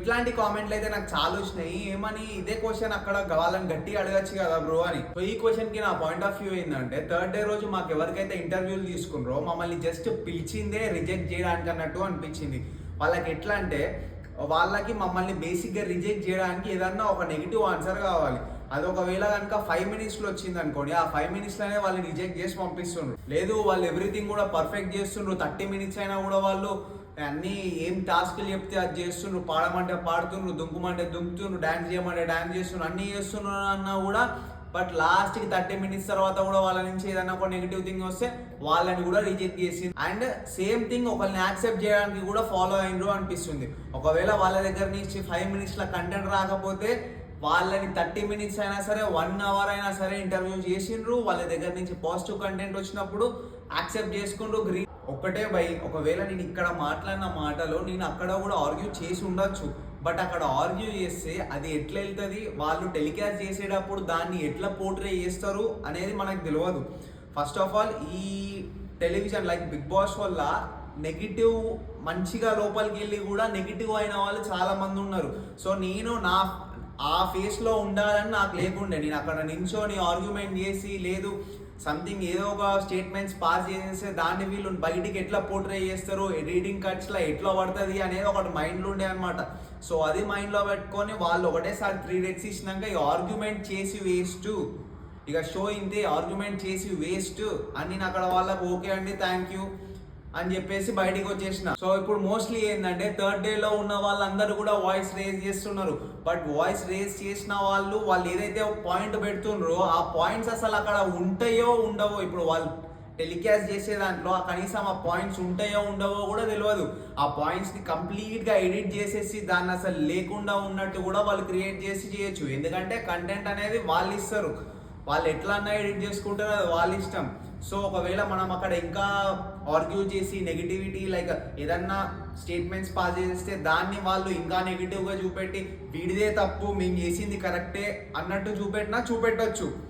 ఇట్లాంటి కామెంట్లు అయితే నాకు చాలా వచ్చినాయి. ఏమని ఇదే క్వశ్చన్ అక్కడ వాళ్ళని గట్టిగా అడగచ్చు కదా బ్రో అని. సో ఈ క్వశ్చన్ కి నా పాయింట్ ఆఫ్ వ్యూ ఏంటంటే, థర్డ్ డే రోజు మాకు ఎవరికైతే ఇంటర్వ్యూలు తీసుకున్నారో మమ్మల్ని జస్ట్ పిలిచిందే రిజెక్ట్ చేయడానికి అన్నట్టు అనిపించింది. వాళ్ళకి ఎట్లా అంటే, వాళ్ళకి మమ్మల్ని బేసిక్గా రిజెక్ట్ చేయడానికి ఏదన్నా ఒక నెగిటివ్ ఆన్సర్ కావాలి. అది ఒకవేళ కనుక 5 minutesలో వచ్చింది అనుకోండి, ఆ 5 minutesలోనే వాళ్ళు రిజెక్ట్ చేసి పంపిస్తుండ్రు. లేదు వాళ్ళు ఎవ్రీథింగ్ కూడా పర్ఫెక్ట్ చేస్తుండ్రు, 30 minutes అయినా కూడా వాళ్ళు అన్నీ ఏం టాస్క్లు చెప్తే అది చేస్తుండ్రు, పాడమంటే పాడుతుండ్రు, దుంకుమంటే దుంకుతుండ్రు, డాన్స్ చేయమంటే డాన్స్ చేస్తుండ్రు, అన్నీ చేస్తున్నారు అన్నా కూడా బట్ లాస్ట్కి 30 minutes తర్వాత కూడా వాళ్ళ నుంచి ఏదన్నా ఒక నెగిటివ్ థింగ్ వస్తే వాళ్ళని కూడా రిజెక్ట్ చేసి అండ్ సేమ్ థింగ్ ఒకరిని యాక్సెప్ట్ చేయడానికి కూడా ఫాలో అయినరు అనిపిస్తుంది. ఒకవేళ వాళ్ళ దగ్గర నుంచి 5 minutesల కంటెంట్ రాకపోతే వాళ్ళని 30 minutes అయినా సరే 1 hour అయినా సరే ఇంటర్వ్యూ చేసిండ్రు. వాళ్ళ దగ్గర నుంచి పాజిటివ్ కంటెంట్ వచ్చినప్పుడు యాక్సెప్ట్ చేసుకుండ్రు. ఒక్కటే బై, ఒకవేళ నేను ఇక్కడ మాట్లాడిన మాటలో నేను అక్కడ కూడా ఆర్గ్యూ చేసి ఉండొచ్చు, బట్ అక్కడ ఆర్గ్యూ చేస్తే అది ఎట్లా వెళ్తుంది, వాళ్ళు టెలికాస్ట్ చేసేటప్పుడు దాన్ని ఎట్లా పోర్ట్రే చేస్తారు అనేది మనకు తెలియదు. ఫస్ట్ ఆఫ్ ఆల్ ఈ టెలివిజన్ లైక్ బిగ్ బాస్ వల్ల నెగిటివ్ మంచిగా లోపలికి వెళ్ళి కూడా నెగిటివ్ అయిన వాళ్ళు చాలా మంది ఉన్నారు. సో నేను ఆ ఫేస్లో ఉండాలని నాకు లేకుండే, నేను అక్కడ నించొని ఆర్గ్యుమెంట్ చేసి లేదు సంథింగ్ ఏదో ఒక స్టేట్మెంట్స్ పాస్ చేసేస్తే దాన్ని వీళ్ళు బయటికి ఎట్లా పోర్ట్రే చేస్తారు, ఎడిటింగ్ కట్స్లో ఎట్లా పడుతుంది అనేది ఒకటి మైండ్లో ఉండే అనమాట. సో అది మైండ్లో పెట్టుకొని వాళ్ళు ఒకటేసారి 3 days ఇచ్చినాక ఈ ఆర్గ్యుమెంట్ చేసి వేస్ట్, ఇక షో ఇంతే, ఆర్గ్యుమెంట్ చేసి వేస్ట్ అని నేను అక్కడ వాళ్ళకి ఓకే అండి థ్యాంక్ యూ అని చెప్పేసి బయటికి వచ్చేసిన. సో ఇప్పుడు మోస్ట్లీ ఏంటంటే థర్డ్ డేలో ఉన్న వాళ్ళందరూ కూడా వాయిస్ రేజ్ చేస్తున్నారు. బట్ వాయిస్ రేజ్ చేసిన వాళ్ళు ఏదైతే పాయింట్ పెడుతున్నారో ఆ పాయింట్స్ అసలు అక్కడ ఉంటాయో ఉండవో, ఇప్పుడు వాళ్ళు టెలికాస్ట్ చేసే దాంట్లో కనీసం ఆ పాయింట్స్ ఉంటాయో ఉండవో కూడా తెలియదు. ఆ పాయింట్స్ని కంప్లీట్గా ఎడిట్ చేసేసి దాన్ని అసలు లేకుండా ఉన్నట్టు కూడా వాళ్ళు క్రియేట్ చేసి చేయొచ్చు. ఎందుకంటే కంటెంట్ అనేది వాళ్ళు ఇస్తారు, వాళ్ళు ఎట్లా అన్నా ఎడిట్ చేసుకుంటారో అది వాళ్ళ ఇష్టం. సో ఒకవేళ మనం అక్కడ ఇంకా ఆర్గ్యూ చేసి నెగిటివిటీ లైక్ ఏదన్నా స్టేట్మెంట్స్ పాస్ చేస్తే దాన్ని వాళ్ళు ఇంకా నెగిటివ్గా చూపెట్టి వీడిదే తప్పు మేము చేసింది కరెక్టే అన్నట్టు చూపెట్టినా చూపెట్టొచ్చు.